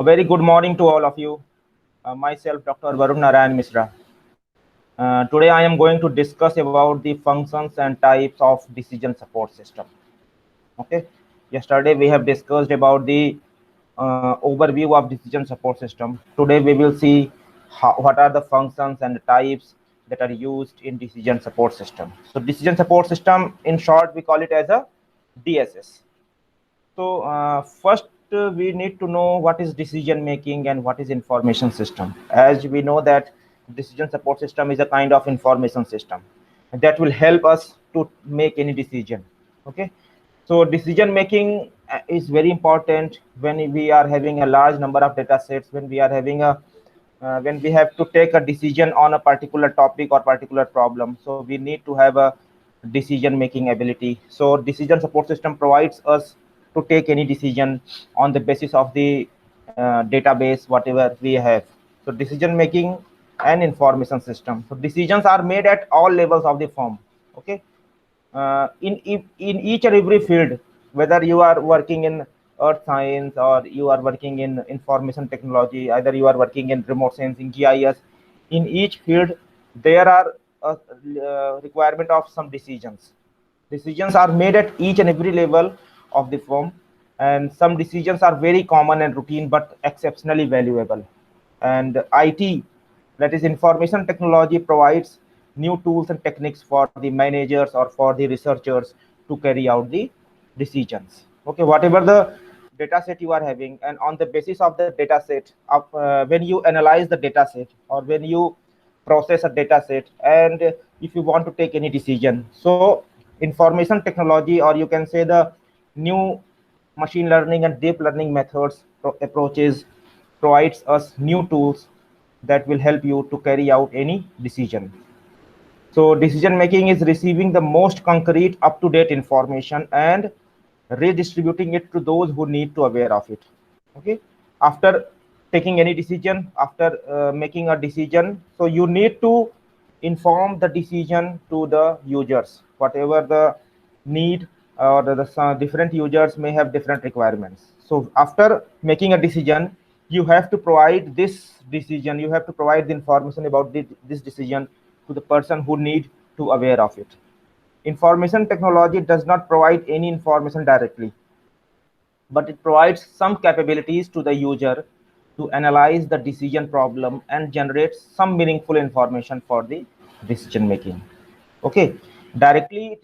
A very good morning to all of you. Myself, Dr. Varun Narayan Misra. Today, I am going to discuss about the functions and types of decision support system. Okay. Yesterday, we have discussed about the overview of decision support system. Today, we will see what are the functions and the types that are used in decision support system. So, decision support system, in short, we call it as a DSS. So first, we need to know what is decision making and what is information system. As we know that decision support system is a kind of information system that will help us to make any decision. Okay, so decision making is very important when we are having a large number of data sets, when we are having a when we have to take a decision on a particular topic or particular problem. So we need to have a decision making ability. So decision support system provides us to take any decision on the basis of the database whatever we have. So decision making and information system, so decisions are made at all levels of the firm. Okay, in each and every field, whether you are working in earth science or you are working in information technology, either you are working in remote sensing, GIS, in each field there are a requirement of some decisions. Decisions are made at each and every level of the firm, and some decisions are very common and routine but exceptionally valuable. And IT, that is information technology, provides new tools and techniques for the managers or for the researchers to carry out the decisions. Okay, whatever the data set you are having, and on the basis of the data set, when you analyze the data set or when you process a data set, and if you want to take any decision, so information technology, or you can say the new machine learning and deep learning methods approaches, provides us new tools that will help you to carry out any decision. So decision making is receiving the most concrete, up to date information and redistributing it to those who need to aware of it. Okay, after taking any decision, after making a decision, so you need to inform the decision to the users, whatever the need, or some different users may have different requirements. So after making a decision, you have to provide this decision, you have to provide the information about this decision to the person who need to aware of it. Information technology does not provide any information directly, but it provides some capabilities to the user to analyze the decision problem and generate some meaningful information for the decision making. Okay, directly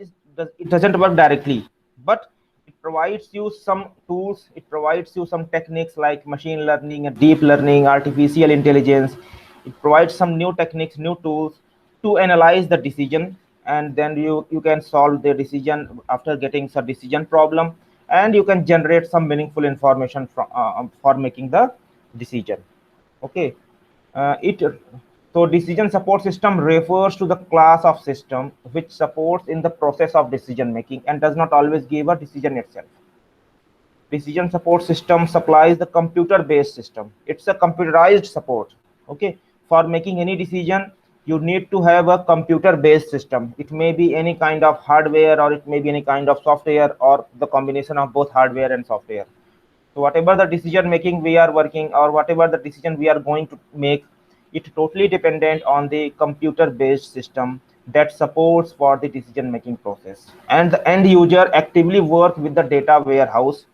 it doesn't work directly, but it provides you some tools, it provides you some techniques like machine learning and deep learning, artificial intelligence. It provides some new techniques, new tools to analyze the decision, and then you can solve the decision after getting some decision problem, and you can generate some meaningful information for making the decision. Okay, it so decision support system refers to the class of system which supports in the process of decision making and does not always give a decision itself. Decision support system supplies the computer based system, it's a computerized support. Okay, for making any decision you need to have a computer based system. It may be any kind of hardware or it may be any kind of software or the combination of both hardware and software. So whatever the decision making we are working, or whatever the decision we are going to make, it totally dependent on the computer based system that supports for the decision making process, and the end user actively work with the data warehouse,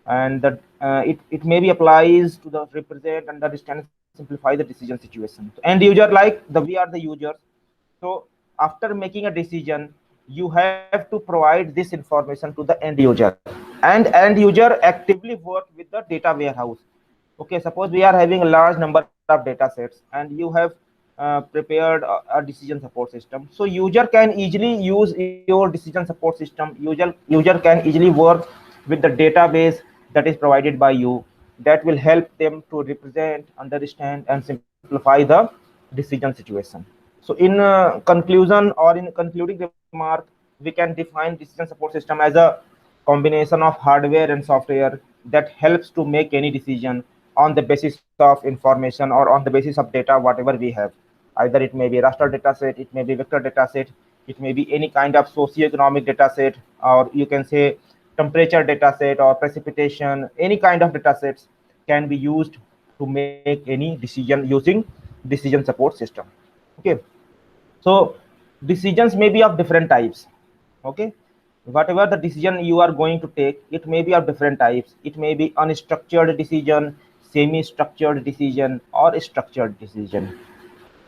and that it maybe applies to the represent, understand, simplify the decision situation. So end user, like the we are the users. So after making a decision, you have to provide this information to the end user, and end user actively work with the data warehouse. Okay, suppose we are having a large number of data sets and you have prepared a decision support system, so user can easily use your decision support system. User can easily work with the database that is provided by you, that will help them to represent, understand and simplify the decision situation. So in conclusion, or in concluding remark, we can define decision support system as a combination of hardware and software that helps to make any decision on the basis of information or on the basis of data whatever we have. Either it may be raster data set, it may be vector data set, it may be any kind of socioeconomic data set, or you can say temperature data set or precipitation, any kind of data sets. can be used to make any decision using decision support system. Okay, so decisions may be of different types. Okay, whatever the decision you are going to take, it may be of different types. It may be unstructured decision, semi structured decision, or a structured decision.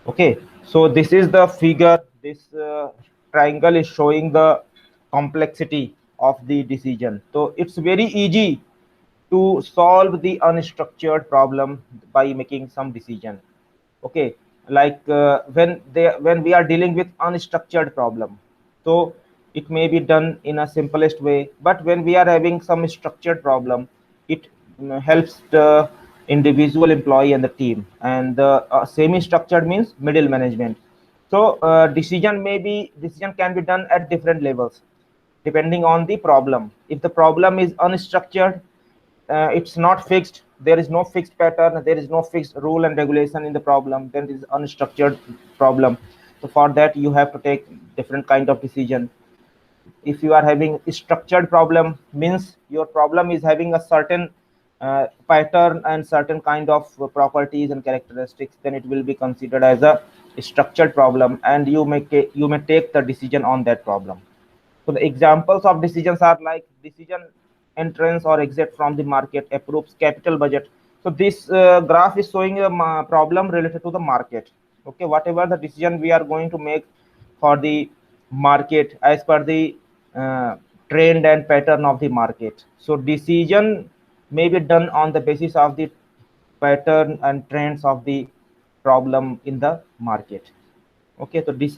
Okay, so this is the figure. This triangle is showing the complexity of the decision. So it's very easy to solve the unstructured problem by making some decision. Okay, like when we are dealing with unstructured problem, so it may be done in a simplest way. But when we are having some structured problem, it helps the individual employee and the team. And the semi structured means middle management. So decision can be done at different levels depending on the problem. If the problem is unstructured, it's not fixed, there is no fixed pattern, there is no fixed rule and regulation in the problem, then it is unstructured problem. So for that you have to take different kind of decision. If you are having a structured problem, means your problem is having a certain pattern and certain kind of properties and characteristics, then it will be considered as a structured problem, and you may take the decision on that problem. So the examples of decisions are like decision entrance or exit from the market, approves capital budget. So this graph is showing a problem related to the market. Okay, whatever the decision we are going to make for the market as per the uh, trend and pattern of the market. So decision may be done on the basis of the pattern and trends of the problem in the market. Okay, so this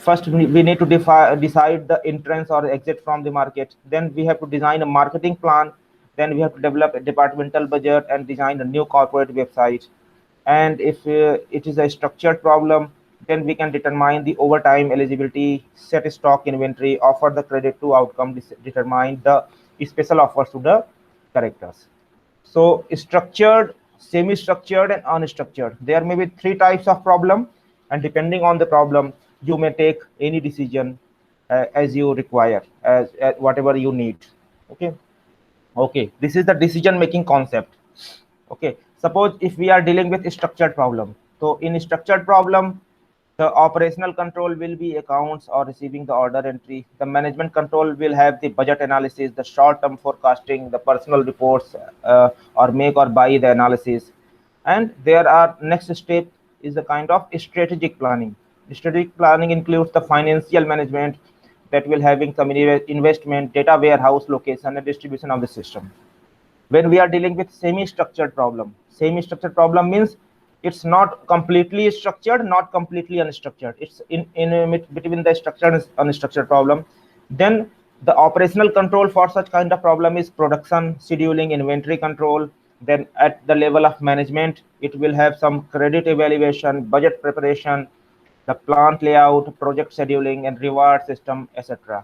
first we need to decide the entrance or exit from the market. Then we have to design a marketing plan. Then we have to develop a departmental budget and design a new corporate website. And if it is a structured problem, then we can determine the overtime eligibility, set stock inventory, offer the credit to outcome, determine the special offers to the characters. So structured, semi-structured, and unstructured. There may be three types of problem, and depending on the problem, you may take any decision as you require, as whatever you need. Okay. Okay. This is the decision-making concept. Okay. Suppose if we are dealing with a structured problem. So in a structured problem, the operational control will be accounts or receiving the order entry. The management control will have the budget analysis, the short-term forecasting, the personal reports, or make or buy the analysis. And there are next step is the kind of strategic planning. Strategic planning includes the financial management that will having some investment, data warehouse location, and distribution of the system. When we are dealing with semi-structured problem, semi-structured problem means it's not completely structured, not completely unstructured, it's in between the structured and unstructured problem. Then the operational control for such kind of problem is production scheduling, inventory control. Then at the level of management, it will have some credit evaluation, budget preparation, the plant layout, project scheduling, and reward system, etc.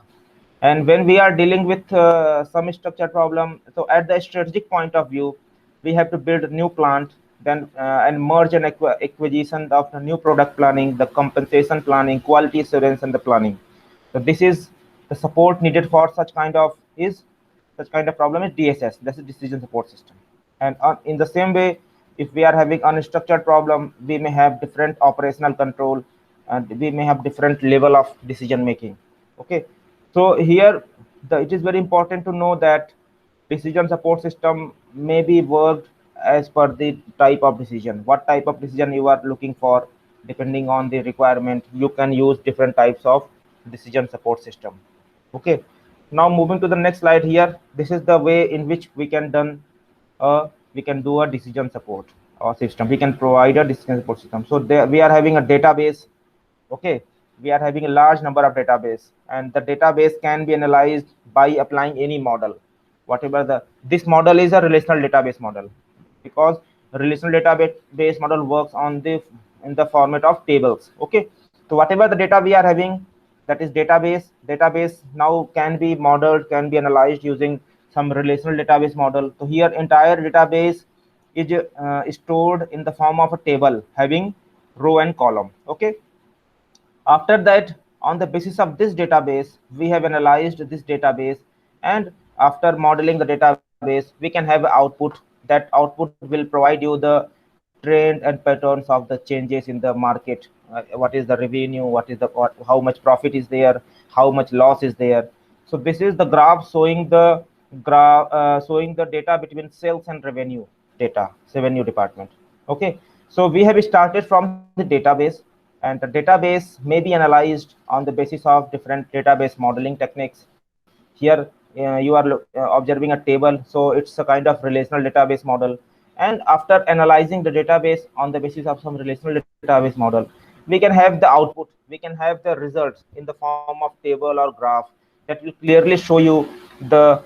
And when we are dealing with some structured problem, so at the strategic point of view, we have to build a new plant, then and merge and acquisition of the new product planning, the compensation planning, quality assurance, and the planning. So this is the support needed for such kind of problem is DSS. That's a decision support system. And in the same way, if we are having unstructured problem, we may have different operational control, and we may have different level of decision making. Okay, so here it is very important to know that decision support system may be worked as per the type of decision. What type of decision you are looking for, depending on the requirement, you can use different types of decision support system. Okay, now moving to the next slide here. This is the way in which we can do a decision support or system. We can provide a decision support system. So there we are having a database. Okay, we are having a large number of database, and the database can be analyzed by applying any model. Whatever this model is a relational database model, because relational database model works on in the format of tables. Okay, so whatever the data we are having, that is database now can be modeled, can be analyzed using some relational database model. So here entire database is stored in the form of a table having row and column. Okay, after that, on the basis of this database, we have analyzed this database, and after modeling the database, we can have output. that output will provide you the trend and patterns of the changes in the market. What is the revenue, how much profit is there, how much loss is there. So this is the graph showing the showing the data between sales and revenue data, revenue department. Okay, so we have started from the database, and the database may be analyzed on the basis of different database modeling techniques. Here you are observing a table, so it's a kind of relational database model. And after analyzing the database on the basis of some relational database model, we can have the output, we can have the results in the form of table or graph that will clearly show you the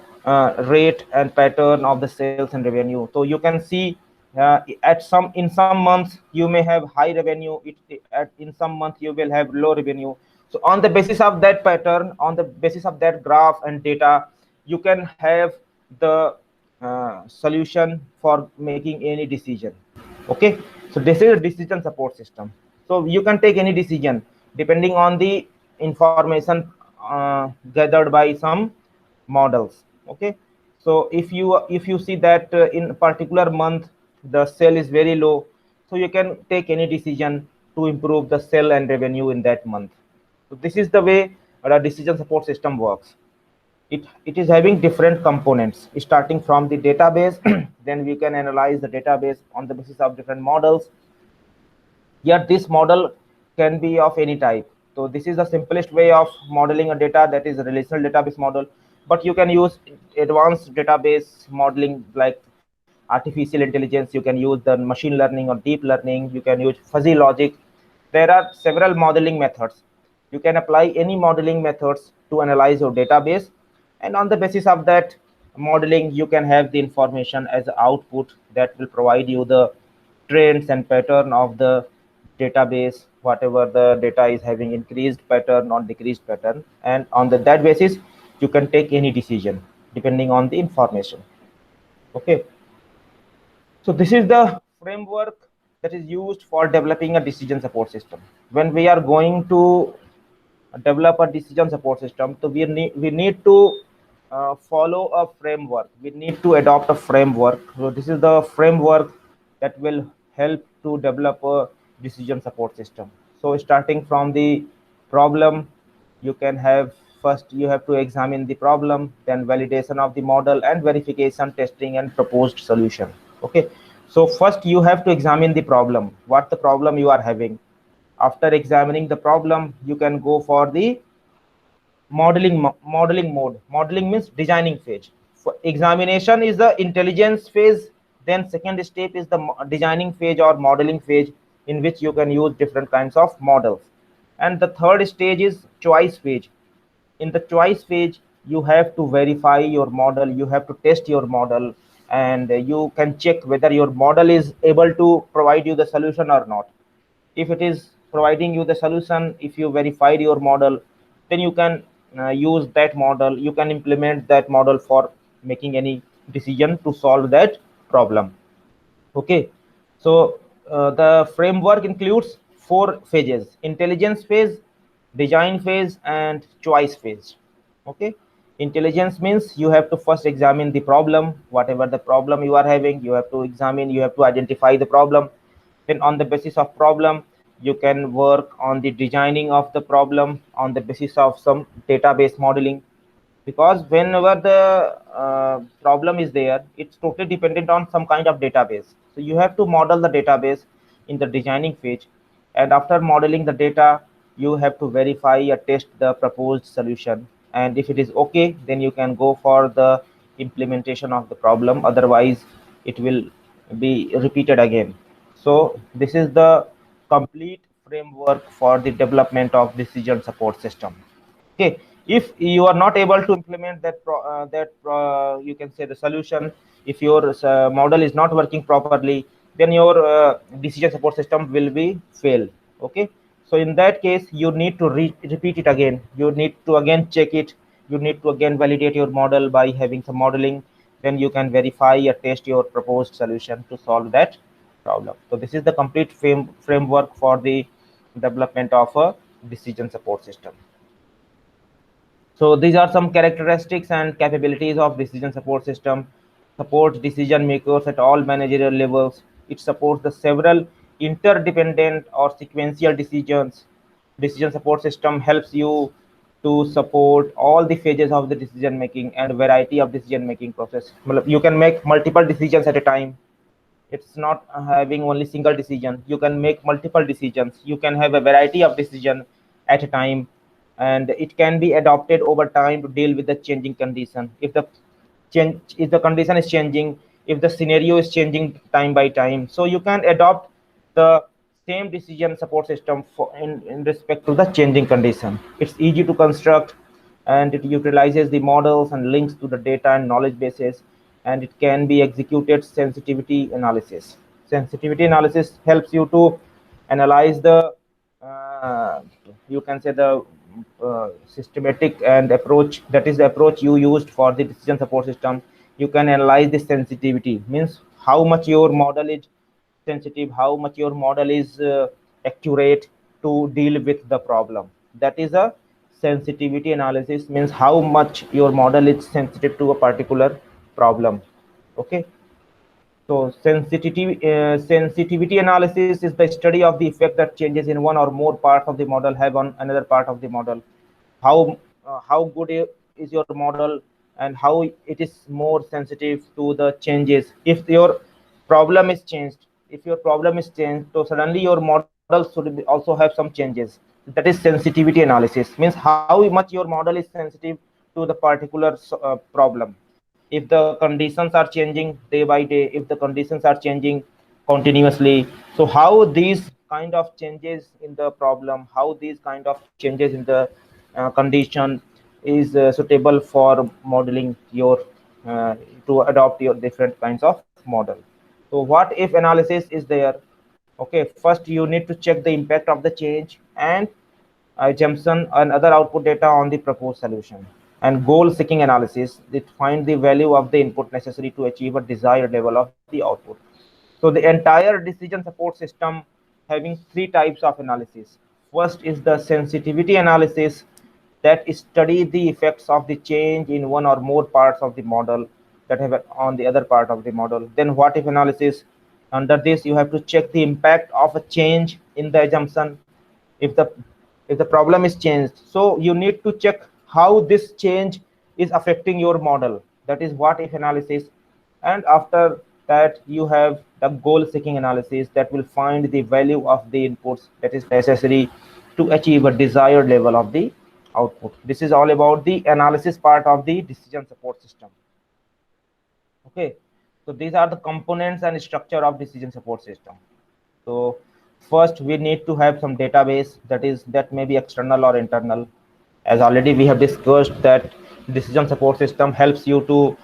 rate and pattern of the sales and revenue. So you can see in some months you may have high revenue, in some months you will have low revenue. So on the basis of that pattern, on the basis of that graph and data, you can have the solution for making any decision. Okay, so this is a decision support system. So you can take any decision depending on the information gathered by some models. Okay, so if you see that in a particular month the sale is very low, so you can take any decision to improve the sale and revenue in that month. So this is the way the decision support system works. It is having different components starting from the database. Then we can analyze the database on the basis of different models. Yet this model can be of any type. So this is the simplest way of modeling a data, that is a relational database model. But you can use advanced database modeling like artificial intelligence. You can use the machine learning or deep learning. You can use fuzzy logic. There are several modeling methods. You can apply any modeling methods to analyze your database, and on the basis of that modeling you can have the information as output that will provide you the trends and pattern of the database, whatever the data is having increased pattern or decreased pattern, and on that basis you can take any decision depending on the information. Okay, so this is the framework that is used for developing a decision support system. When we are going to develop a decision support system, so we need to follow a framework. We need to adopt a framework. So this is the framework that will help to develop a decision support system. So starting from the problem, you can have, first you have to examine the problem, then validation of the model, and verification, testing, and proposed solution. Okay, so first you have to examine the problem, what the problem you are having. After examining the problem, you can go for the modeling mode. Modeling means designing phase. For examination is the intelligence phase, then second step is the designing phase or modeling phase, in which you can use different kinds of models. And the third stage is choice phase. In the choice phase you have to verify your model, you have to test your model, and you can check whether your model is able to provide you the solution or not. If it is providing you the solution, if you verified your model, then you can use that model, you can implement that model for making any decision to solve that problem. Okay, so the framework includes 4 phases: intelligence phase, design phase, and choice phase. Okay, intelligence means you have to first examine the problem, whatever the problem you are having, you have to examine, you have to identify the problem. Then on the basis of problem, you can work on the designing of the problem on the basis of some database modeling, because whenever the problem is there, it's totally dependent on some kind of database. So you have to model the database in the designing phase, and after modeling the data, you have to verify or test the proposed solution, and if it is okay, then you can go for the implementation of the problem, otherwise it will be repeated again. So this is the complete framework for the development of decision support system. Okay, if you are not able to implement you can say the solution, if your model is not working properly, then your decision support system will be fail. Okay, so in that case you need to repeat it again, you need to again check it, you need to again validate your model by having some modeling, then you can verify or test your proposed solution to solve that problem. So this is the complete framework for the development of a decision support system. So these are some characteristics and capabilities of decision support system. supports decision makers at all managerial levels. It supports the several interdependent or sequential decisions. Decision support system helps you to support all the phases of the decision making and variety of decision making process. You can make multiple decisions at a time. It's not having only single decision. You can make multiple decisions. You can have a variety of decision at a time, and it can be adopted over time to deal with the changing condition. If the condition is changing, if the scenario is changing time by time, so you can adopt the same decision support system in respect to the changing condition. It's easy to construct, and it utilizes the models and links to the data and knowledge bases, and it can be executed sensitivity analysis. Sensitivity analysis helps you to analyze the uh, you can say the systematic and approach, that is the approach you used for the decision support system. You can analyze the sensitivity, means how much your model is sensitive, how much your model is accurate to deal with the problem. That is a sensitivity analysis, means how much your model is sensitive to a particular problem. Okay, so sensitivity analysis is the study of the effect that changes in one or more parts of the model have on another part of the model. How good is your model, and how it is more sensitive to the changes. If your problem is changed, so suddenly your model should also have some changes. That is sensitivity analysis, means how much your model is sensitive to the particular problem. If the conditions are changing day by day, if the conditions are changing continuously, so how these kind of changes in the problem, how these kind of changes in the condition is suitable for modeling your to adopt your different kinds of model. So what if analysis is there? Okay, first you need to check the impact of the change and assumption and other output data on the proposed solution. And goal seeking analysis, it find the value of the input necessary to achieve a desired level of the output. So the entire decision support system having three types of analysis. First is the sensitivity analysis, that study the effects of the change in one or more parts of the model that have on the other part of the model. Then what if analysis, under this you have to check the impact of a change in the assumption. If the if the problem is changed, so you need to check how this change is affecting your model. That is what if analysis. And after that you have the goal seeking analysis, that will find the value of the inputs that is necessary to achieve a desired level of the output. This is all about the analysis part of the decision support system. Okay, so these are the components and structure of decision support system. So first we need to have some database, that may be external or internal. As already we have discussed that decision support system helps you to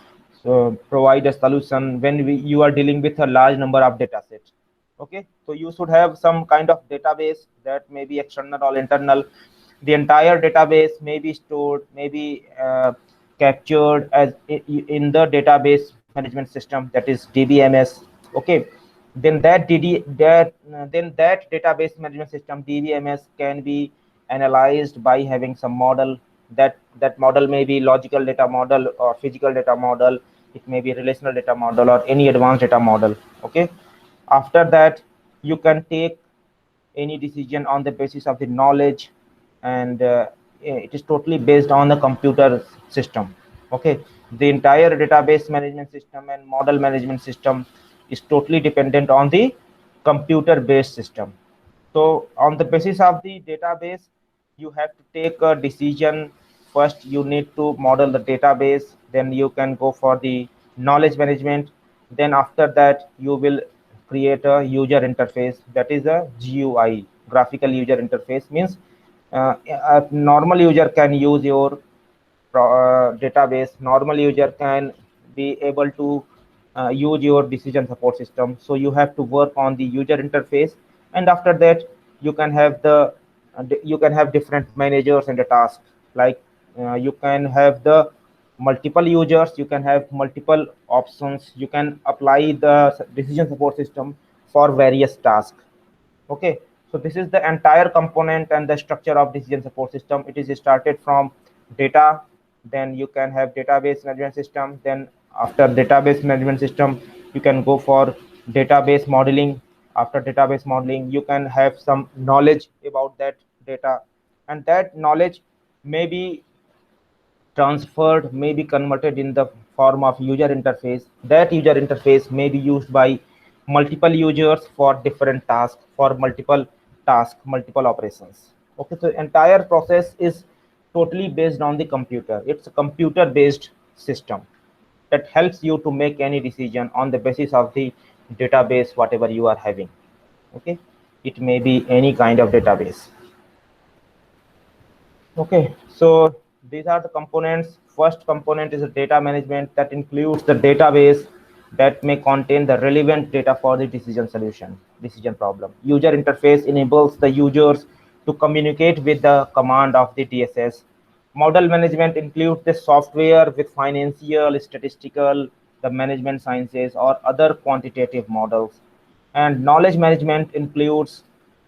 provide a solution when you are dealing with a large number of data sets. Okay, so you should have some kind of database, that may be external or internal. The entire database may be stored, may be captured as in the database management system, that is DBMS. Okay, then that database management system DBMS can be analyzed by having some model. That model may be logical data model or physical data model. It may be relational data model or any advanced data model. Okay, after that you can take any decision on the basis of the knowledge, and it is totally based on the computer system. Okay, the entire database management system and model management system is totally dependent on the computer based system. So on the basis of the database you have to take a decision. First you need to model the database, then you can go for the knowledge management. Then after that you will create a user interface, that is a GUI, graphical user interface. Means a normal user can use your database. Normal user can be able to use your decision support system. So you have to work on the user interface, and after that you can have different managers and the tasks. Like you can have the multiple users, you can have multiple options, you can apply the decision support system for various tasks. Okay, so this is the entire component and the structure of decision support system. It is started from data, then you can have database management system, then After database management system, you can go for database modeling. After database modeling, you can have some knowledge about that data, and that knowledge may be transferred, may be converted in the form of user interface. That user interface may be used by multiple users for different tasks, for multiple tasks, multiple operations. Okay, so entire process is totally based on the computer. It's a computer based system that helps you to make any decision on the basis of the database whatever you are having. Okay, it may be any kind of database. Okay, so these are the components. First component is the data management, that includes the database that may contain the relevant data for the decision problem. User interface enables the users to communicate with the command of the DSS. Model management includes the software with financial, statistical, the management sciences, or other quantitative models. And knowledge management includes,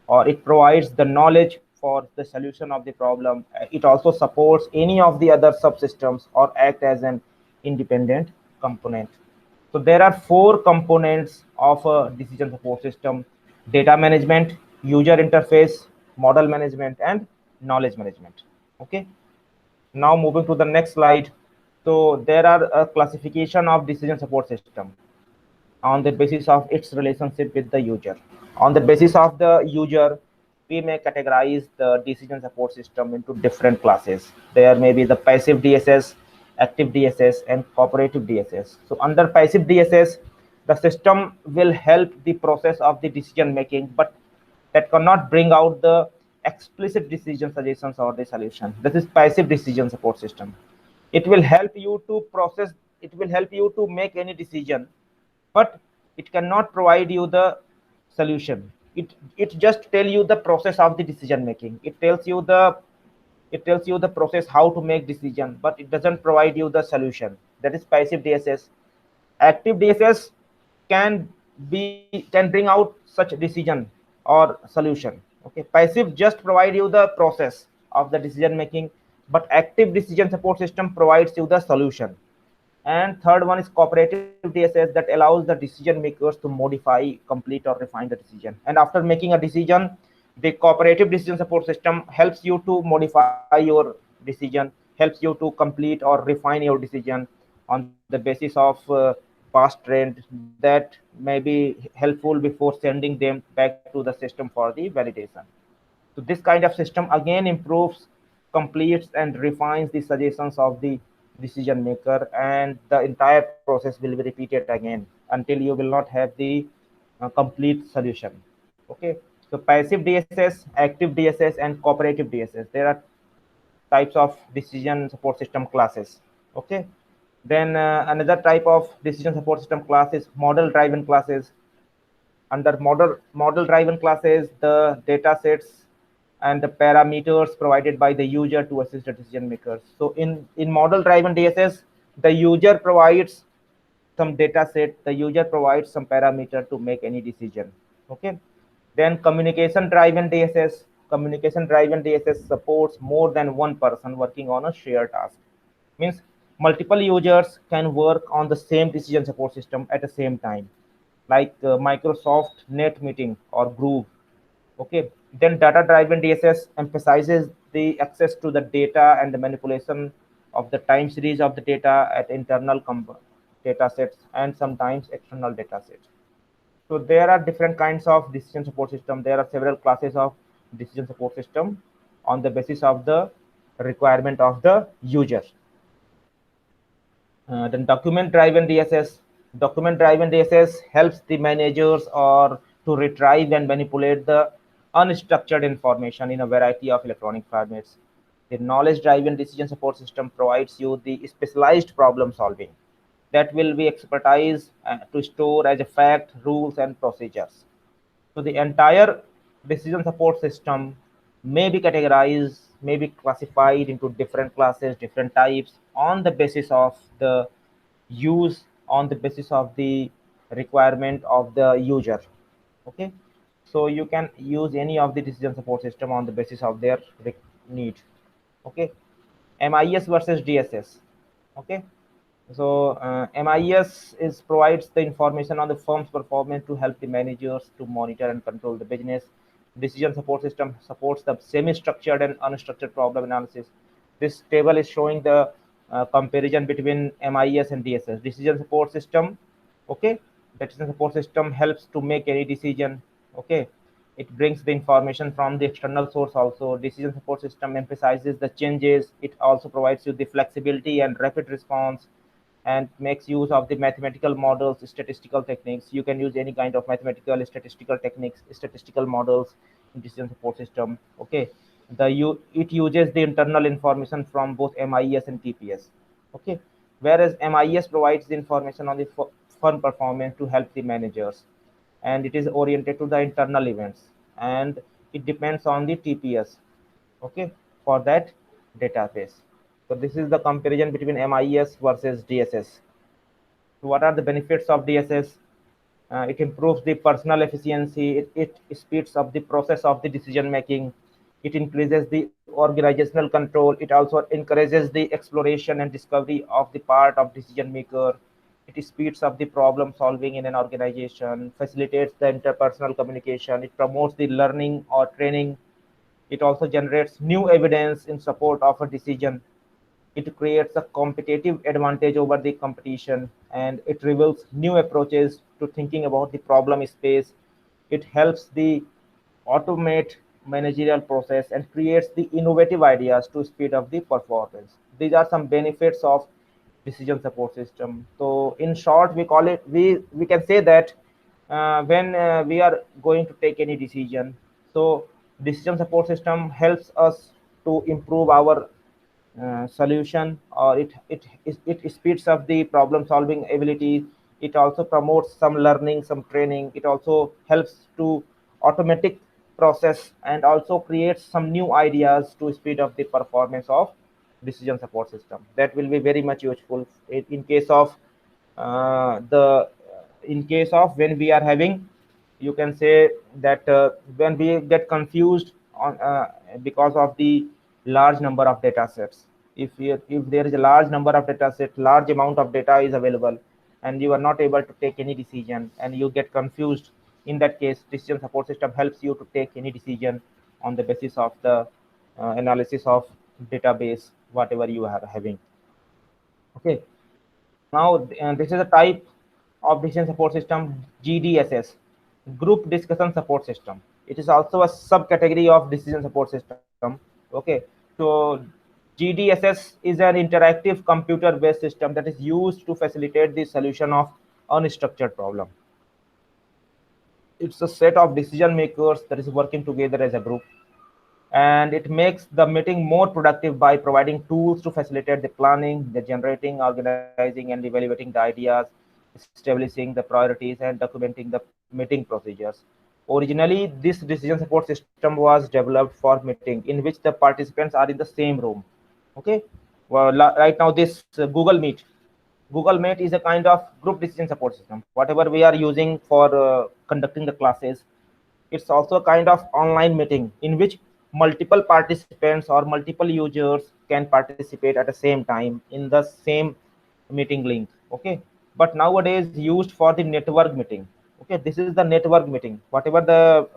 or it provides the knowledge for the solution of the problem. It also supports any of the other subsystems or act as an independent component. So there are four components of a decision support system: data management, user interface, model management, and knowledge management. Okay, now moving to the next slide. So there are a classification of decision support system on the basis of its relationship with the user. On the basis of the user, we may categorize the decision support system into different classes. There may be the passive DSS, active DSS, and cooperative DSS. So under passive DSS, the system will help the process of the decision making, but that cannot bring out the explicit decision suggestions or the solution. This is passive decision support system. It will help you to process, it will help you to make any decision, but it cannot provide you the solution. It just tell you the process of the decision making. It tells you the process how to make decision, but it doesn't provide you the solution. That is passive DSS. Active DSS can bring out such decision or solution. Okay, passive just provide you the process of the decision making, but active decision support system provides you the solution. And third one is cooperative DSS, that allows the decision makers to modify, complete, or refine the decision. And after making a decision, the cooperative decision support system helps you to modify your decision, helps you to complete or refine your decision on the basis of past trend that may be helpful before sending them back to the system for the validation. So this kind of system again improves, completes, and refines the suggestions of the decision maker, and the entire process will be repeated again until you will not have the complete solution. Okay, so passive DSS, active DSS, and cooperative DSS. There are types of decision support system classes. Okay, then another type of decision support system class is model driven classes. Under model driven classes, the data sets and the parameters provided by the user to assist the decision makers. So in model driven DSS, the user provides some data set, the user provides some parameter to make any decision. Okay, then communication driven DSS supports more than one person working on a shared task. Means multiple users can work on the same decision support system at the same time, like Microsoft Net Meeting or Groove. Okay, then data driven DSS emphasizes the access to the data and the manipulation of the time series of the data at internal data sets and sometimes external data sets. So there are different kinds of decision support system. There are several classes of decision support system on the basis of the requirement of the user. Then document-driven DSS. Document-driven DSS helps the managers or to retrieve and manipulate the unstructured information in a variety of electronic formats. The knowledge-driven decision support system provides you the specialized problem solving that will be expertise to store as a fact, rules, and procedures. So the entire decision support system may be categorized, may be classified into different classes, different types on the basis of the use, on the basis of the requirement of the user. Okay, so you can use any of the decision support system on the basis of their need. Okay, MIS versus DSS. Okay, So MIS is provides the information on the firm's performance to help the managers to monitor and control the business. Decision support system supports the semi-structured and unstructured problem analysis. This table is showing the comparison between MIS and DSS. Decision support system, okay. Decision support system helps to make any decision, okay. It brings the information from the external source also. Decision support system emphasizes the changes. It also provides you the flexibility and rapid response, and makes use of the mathematical models, statistical techniques. You can use any kind of mathematical, statistical techniques, statistical models in decision support system. Okay, it uses the internal information from both MIS and TPS. Okay, whereas MIS provides the information on the firm performance to help the managers, and it is oriented to the internal events, and it depends on the TPS, okay, for that database. So this is the comparison between MIS versus DSS. So what are the benefits of DSS? It improves the personal efficiency. It speeds up the process of the decision making. It increases the organizational control. It also encourages the exploration and discovery of the part of decision maker. It speeds up the problem solving in an organization, facilitates the interpersonal communication. It promotes the learning or training. It also generates new evidence in support of a decision. It creates a competitive advantage over the competition, and it reveals new approaches to thinking about the problem space. It helps the automate managerial process and creates the innovative ideas to speed up the performance. These are some benefits of decision support system. So in short, we call it, we can say that when we are going to take any decision, so decision support system helps us to improve our solution, or it speeds up the problem solving ability. It also promotes some learning, some training. It also helps to automatic process and also creates some new ideas to speed up the performance of decision support system. That will be very much useful in case of the in case of when we are having, you can say that when we get confused on because of the large number of data sets. If there is a large number of data sets, large amount of data is available, and you are not able to take any decision and you get confused, in that case decision support system helps you to take any decision on the basis of the analysis of database whatever you are having. Okay, now this is a type of decision support system, GDSS, group discussion support system. It is also a subcategory of decision support system. Okay, so GDSS is an interactive computer based system that is used to facilitate the solution of unstructured problem. It's a set of decision makers that is working together as a group, and it makes the meeting more productive by providing tools to facilitate the planning, the generating, organizing, and evaluating the ideas, establishing the priorities, and documenting the meeting procedures. Originally, this decision support system was developed for meeting in which the participants are in the same room. Okay, well, right now this Google Meet is a kind of group decision support system. Whatever we are using for conducting the classes, it's also a kind of online meeting in which multiple participants or multiple users can participate at the same time in the same meeting link. Okay, but nowadays used for the network meeting. Okay, this is the network meeting. Whatever the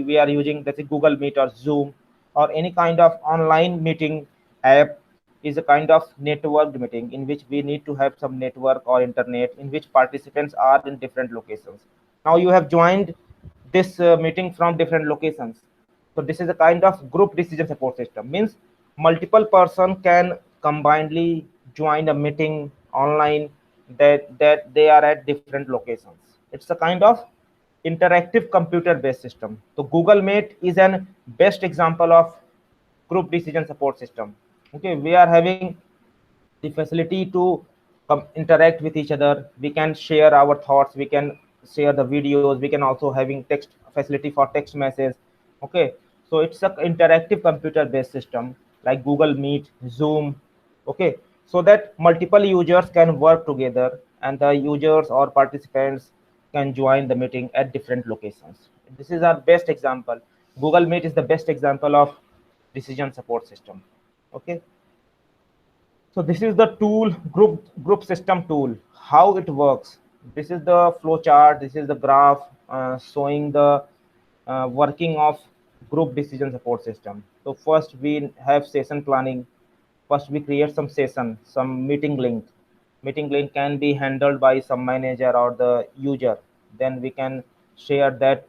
we are using, that's a Google Meet or Zoom or any kind of online meeting app, is a kind of networked meeting in which we need to have some network or internet in which participants are in different locations. Now you have joined this meeting from different locations. So this is a kind of group decision support system. Means multiple person can combinedly join a meeting online, that they are at different locations. It's a kind of interactive computer based system. So Google Meet is an best example of group decision support system. Okay, we are having the facility to interact with each other. We can share our thoughts, we can share the videos, we can also having text facility for text message. Okay, so it's a interactive computer based system like Google Meet, Zoom. Okay, so that multiple users can work together and the users or participants can join the meeting at different locations. This is our best example. Google Meet is the best example of decision support system. Okay, So this is the tool, group system tool, how it works. This is the flow chart. This is the graph showing the working of group decision support system. So first we have session planning. First we create some session, some meeting link. Meeting link can be handled by some manager or the user. Then we can share that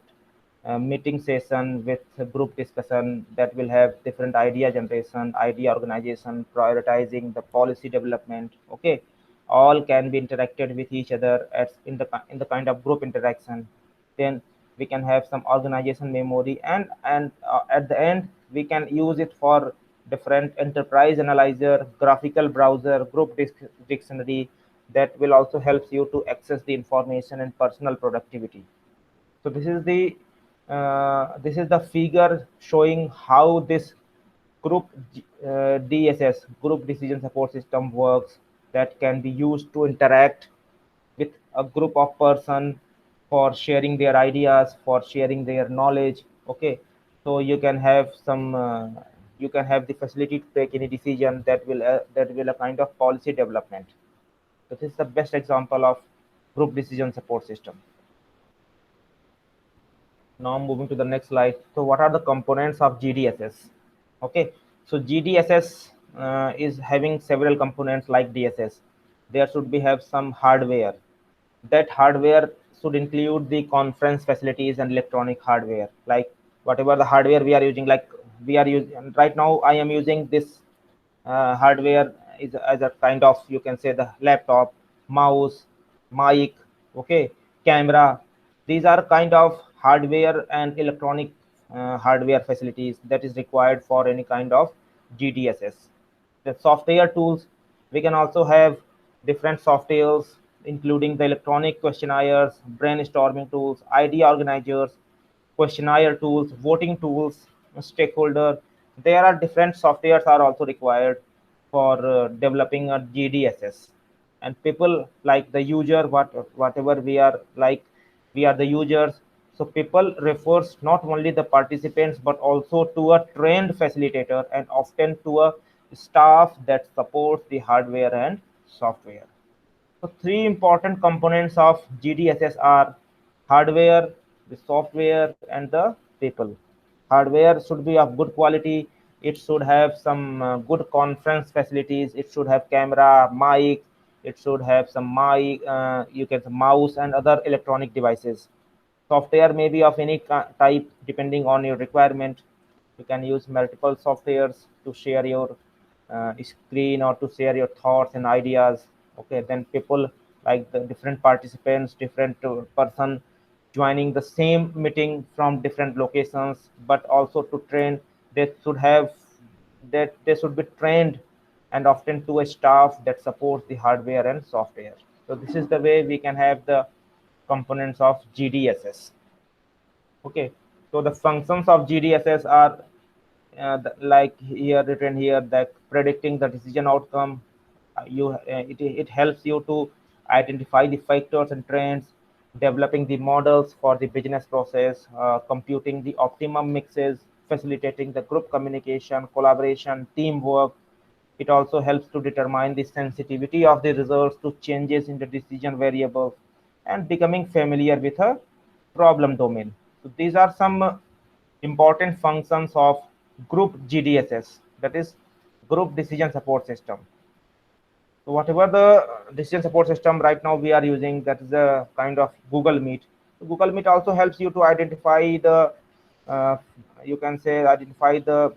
meeting session with a group discussion that will have different idea generation, idea organization, prioritizing the policy development. Okay, all can be interacted with each other as in the kind of group interaction. Then we can have some organization memory, and at the end we can use it for different enterprise analyzer, graphical browser, dictionary that will also help you to access the information and personal productivity. So this is the figure showing how this group DSS, group decision support system, works, that can be used to interact with a group of person for sharing their ideas, for sharing their knowledge. Okay, so you can have some you can have the facility to take any decision that will a kind of policy development. So this is the best example of group decision support system. Now moving to the next slide. So what are the components of GDSS? Okay, so GDSS is having several components like DSS. There should be have some hardware. That hardware should include the conference facilities and electronic hardware, like whatever the hardware we are using. Like we are using right now, I am using this hardware is as a kind of, you can say, the laptop, mouse, mic, okay, camera. These are kind of hardware and electronic hardware facilities that is required for any kind of GDSS. The software tools, we can also have different softwares including the electronic questionnaires, brainstorming tools, idea organizers, questionnaire tools, voting tools, stakeholder. There are different softwares are also required for developing a GDSS. And people like the user, whatever we are like, we are the users. So people refers not only the participants but also to a trained facilitator and often to a staff that supports the hardware and software. So three important components of GDSS are hardware, the software, and the people. Hardware should be of good quality. It should have some good conference facilities. It should have camera, mic. It should have some mic, you can mouse and other electronic devices. Software may be of any type depending on your requirement. You can use multiple softwares to share your screen or to share your thoughts and ideas. Okay, then people like the different participants, different person joining the same meeting from different locations, but also to train, they should have that they should be trained and often to a staff that supports the hardware and software. So this is the way we can have the components of GDSS. Okay, so the functions of GDSS are like here written here, that predicting the decision outcome. It helps you to identify the factors and trends, developing the models for the business process, computing the optimum mixes, facilitating the group communication, collaboration, teamwork. It also helps to determine the sensitivity of the results to changes in the decision variables and becoming familiar with a problem domain. So these are some important functions of group GDSS, that is group decision support system. So whatever the decision support system right now we are using, that is a kind of Google Meet. So Google Meet also helps you to identify the uh, you can say identify the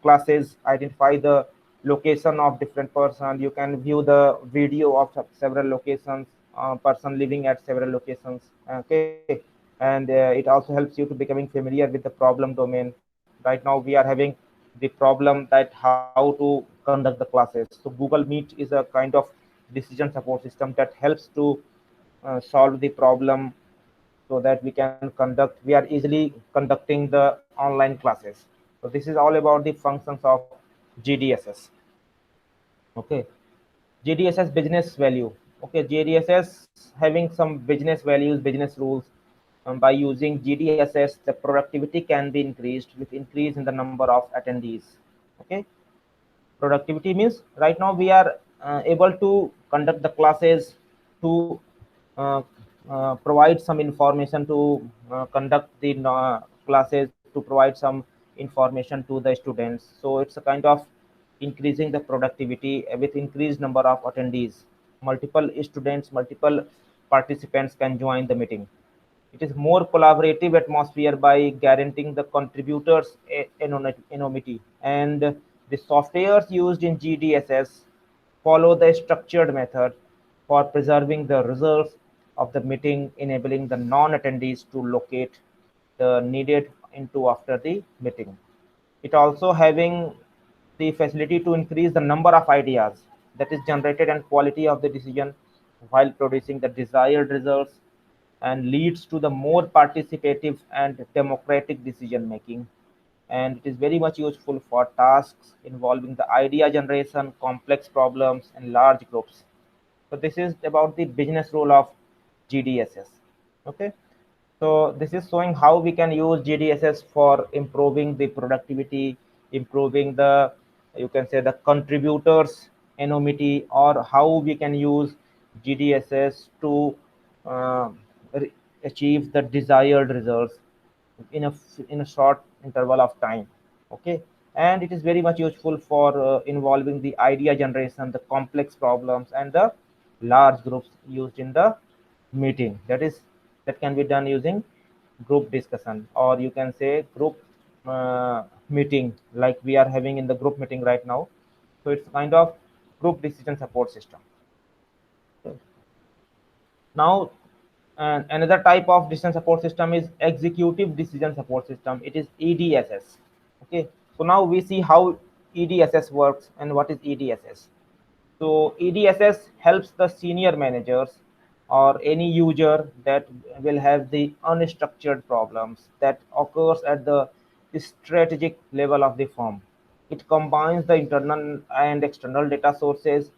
classes, identify the location of different person. You can view the video of several locations, person living at several locations. Okay, and it also helps you to becoming familiar with the problem domain. Right now we are having the problem that how to conduct the classes. So Google Meet is a kind of decision support system that helps to solve the problem, so that we are easily conducting the online classes. So this is all about the functions of GDSS. Okay, GDSS business value. Okay, GDSS having some business values, business rules. By using GDSS, the productivity can be increased with increase in the number of attendees. Okay, productivity means right now we are able to conduct the classes, to provide some information, to conduct the classes, to provide some information to the students. So it's a kind of increasing the productivity with increased number of attendees. Multiple students, multiple participants can join the meeting. It is more collaborative atmosphere by guaranteeing the contributors anonymity, and the softwares used in GDSS follow the structured method for preserving the results of the meeting, enabling the non-attendees to locate the needed into after the meeting. It also having the facility to increase the number of ideas that is generated and quality of the decision while producing the desired results, and leads to the more participative and democratic decision making. And it is very much useful for tasks involving the idea generation, complex problems, and large groups. So this is about the business role of GDSS. Okay, so this is showing how we can use GDSS for improving the productivity, improving the, you can say, the contributors anonymity, or how we can use GDSS to uh, achieve the desired results in a short interval of time. Okay, and it is very much useful for involving the idea generation, the complex problems, and the large groups used in the meeting. That can be done using group discussion, or you can say group meeting, like we are having in the group meeting right now. So it's kind of group decision support system. Now, another type of decision support system is executive decision support system. It is EDSS. Okay, so now we see how EDSS works and what is EDSS. So EDSS helps the senior managers or any user that will have the unstructured problems that occurs at the strategic level of the firm. It combines the internal and external data sources,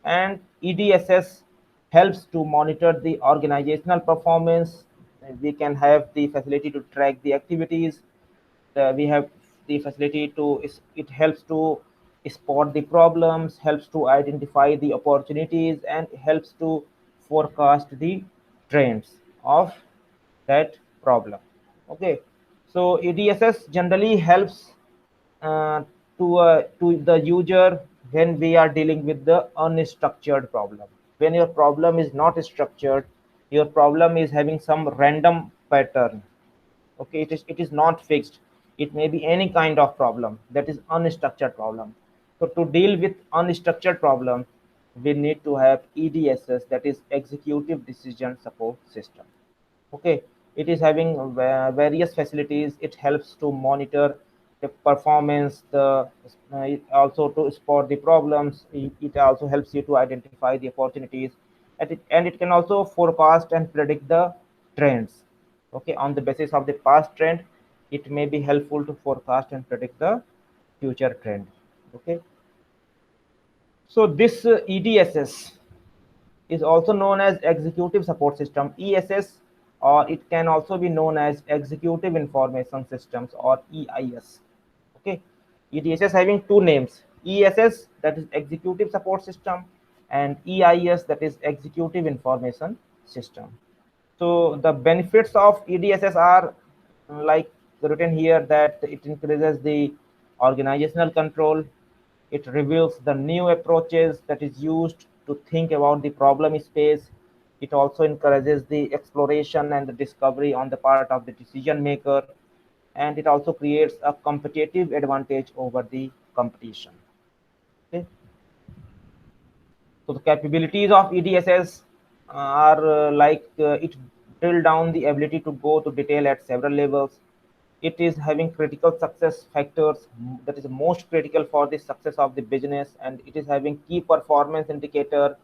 and EDSS helps to monitor the organizational performance. We can have the facility to track the activities. We have the facility to, it helps to spot the problems, helps to identify the opportunities, and helps to forecast the trends of that problem. Okay, so EDSS generally helps uh, to the user when we are dealing with the unstructured problem. When your problem is not structured, your problem is having some random pattern. Okay, it is not fixed. It may be any kind of problem, that is unstructured problem. So to deal with unstructured problem, we need to have EDSS, that is executive decision support system. Okay, it is having various facilities. It helps to monitor the performance, the it also to spot the problems. It also helps you to identify the opportunities, and it can also forecast and predict the trends. Okay, on the basis of the past trend, it may be helpful to forecast and predict the future trend. Okay, so this EDSS is also known as executive support system, ESS, or it can also be known as executive information systems, or EIS. Okay, EDSS having two names: ESS, that is executive support system, and EIS, that is executive information system. So the benefits of EDSS are like written here, that it increases the organizational control. It reveals the new approaches that is used to think about the problem space. It also encourages the exploration and the discovery on the part of the decision maker, and it also creates a competitive advantage over the competition. Okay. So the capabilities of EDSS are it drill down the ability to go to detail at several levels. It is having critical success factors, that is most critical for the success of the business, and it is having key performance indicator,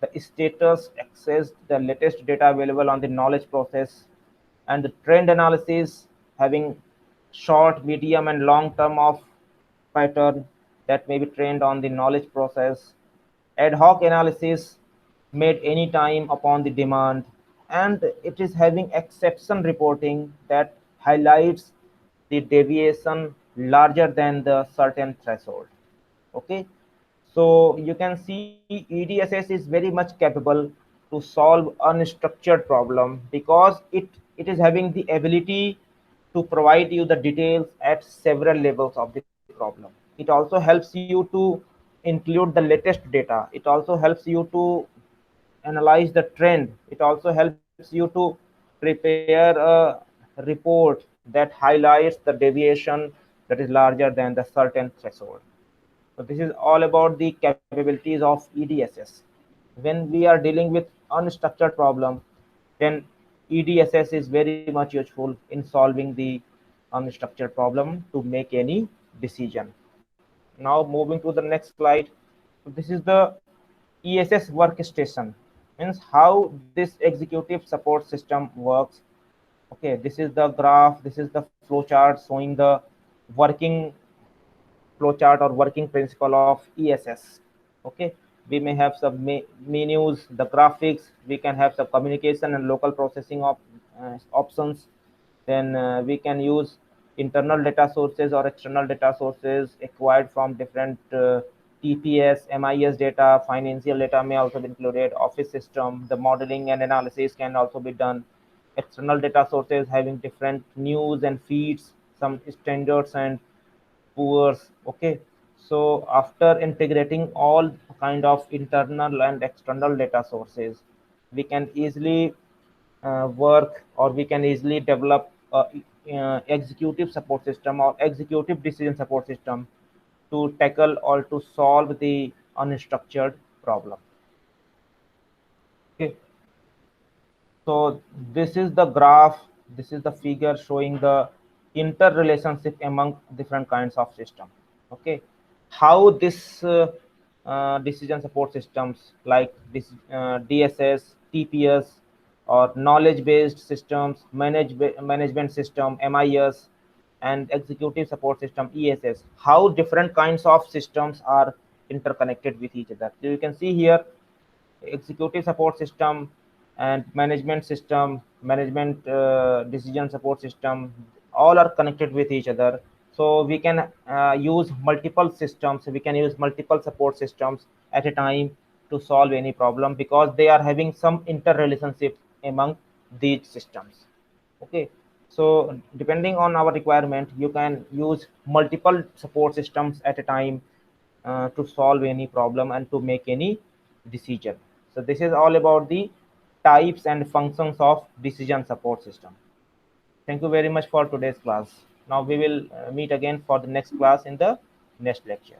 the status, access, the latest data available on the knowledge process, and the trend analysis, having short, medium, and long term of pattern that may be trained on the knowledge process, ad hoc analysis made anytime upon the demand, and it is having exception reporting that highlights the deviation larger than the certain threshold. Okay, So you can see EDSS is very much capable to solve unstructured problem because it is having the ability to provide you the details at several levels of the problem. It also helps you to include the latest data. It also helps you to analyze the trend. It also helps you to prepare a report that highlights the deviation that is larger than the certain threshold. So this is all about the capabilities of EDSS. When we are dealing with unstructured problem, then EDSS is very much useful in solving the unstructured problem to make any decision. Now moving to the next slide. So this is the ESS workstation, means how this executive support system works. Okay, this is the graph, this is the flowchart showing the working flowchart or working principle of ESS. Okay, we may have some menus, the graphics, we can have some communication and local processing of options. Then we can use internal data sources or external data sources acquired from different TPS, MIS data, financial data may also be included, office system, the modeling and analysis can also be done. External data sources having different news and feeds, some standards and poors. Okay, so after integrating all kind of internal and external data sources, we can easily work, or we can easily develop a executive support system or executive decision support system to tackle or to solve the unstructured problem. Okay, so this is the graph, this is the figure showing the interrelationship among different kinds of system. Okay, how this decision support systems like this DSS, TPS, or knowledge based systems, management system, MIS, and executive support system, ESS, how different kinds of systems are interconnected with each other. So you can see here executive support system and management system, management decision support system, all are connected with each other. So we can use multiple systems, we can use multiple support systems at a time to solve any problem because they are having some interrelationship among these systems. Okay, so depending on our requirement, you can use multiple support systems at a time to solve any problem and to make any decision. So this is all about the types and functions of decision support system. Thank you very much for today's class. Now we will meet again for the next class in the next lecture.